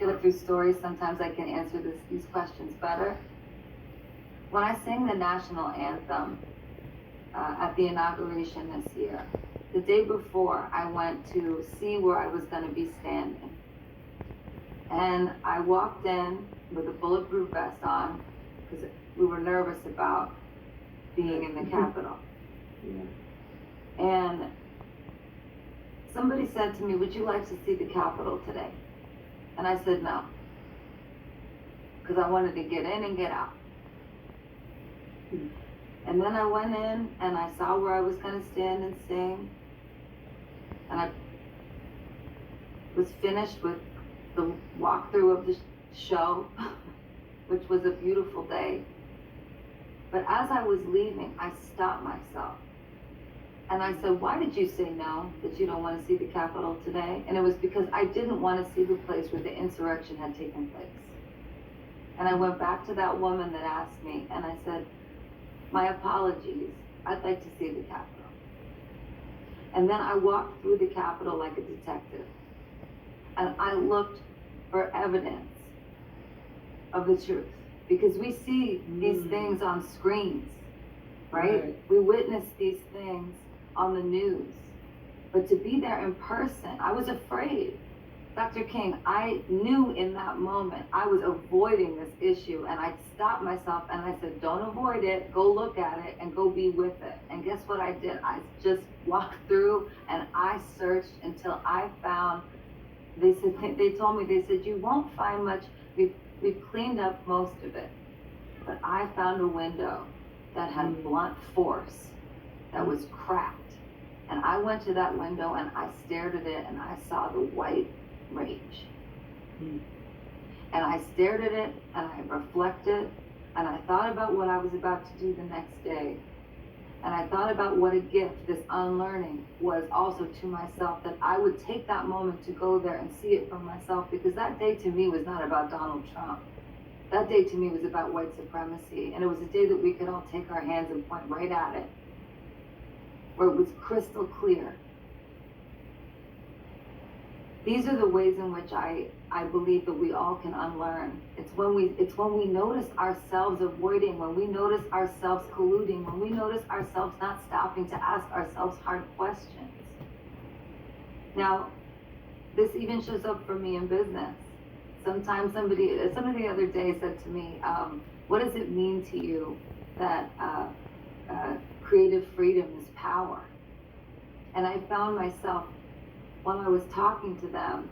go through stories, sometimes I can answer these questions better. When I sang the national anthem at the inauguration this year, the day before, I went to see where I was going to be standing. And I walked in with a bulletproof vest on because we were nervous about being in the Capitol. Yeah. And somebody said to me, "Would you like to see the Capitol today?" And I said no, because I wanted to get in and get out. And then I went in and I saw where I was going to stand and sing. And I was finished with the walkthrough of the show, which was a beautiful day. But as I was leaving, I stopped myself. And I said, "Why did you say no, that you don't want to see the Capitol today?" And it was because I didn't want to see the place where the insurrection had taken place. And I went back to that woman that asked me, and I said, "My apologies, I'd like to see the Capitol." And then I walked through the Capitol like a detective. And I looked for evidence of the truth. Because we see these things on screens, right? We witness these things on the news. But to be there in person, I was afraid. Dr. King, I knew in that moment I was avoiding this issue, and I stopped myself and I said, "Don't avoid it, go look at it and go be with it." And guess what I did? I just walked through and I searched until I found, they told me, "You won't find much, we've cleaned up most of it." But I found a window that had blunt force, that was cracked. And I went to that window and I stared at it and I saw the white rage. And I stared at it and I reflected and I thought about what I was about to do the next day. And I thought about what a gift this unlearning was also to myself, that I would take that moment to go there and see it for myself, because that day to me was not about Donald Trump. That day to me was about white supremacy, and it was a day that we could all take our hands and point right at it, where it was crystal clear. These are the ways in which I believe that we all can unlearn. It's when we notice ourselves avoiding, when we notice ourselves colluding, when we notice ourselves not stopping to ask ourselves hard questions. Now, this even shows up for me in business. Sometimes somebody the other day said to me, "What does it mean to you that creative freedom is power?" And I found myself, while I was talking to them,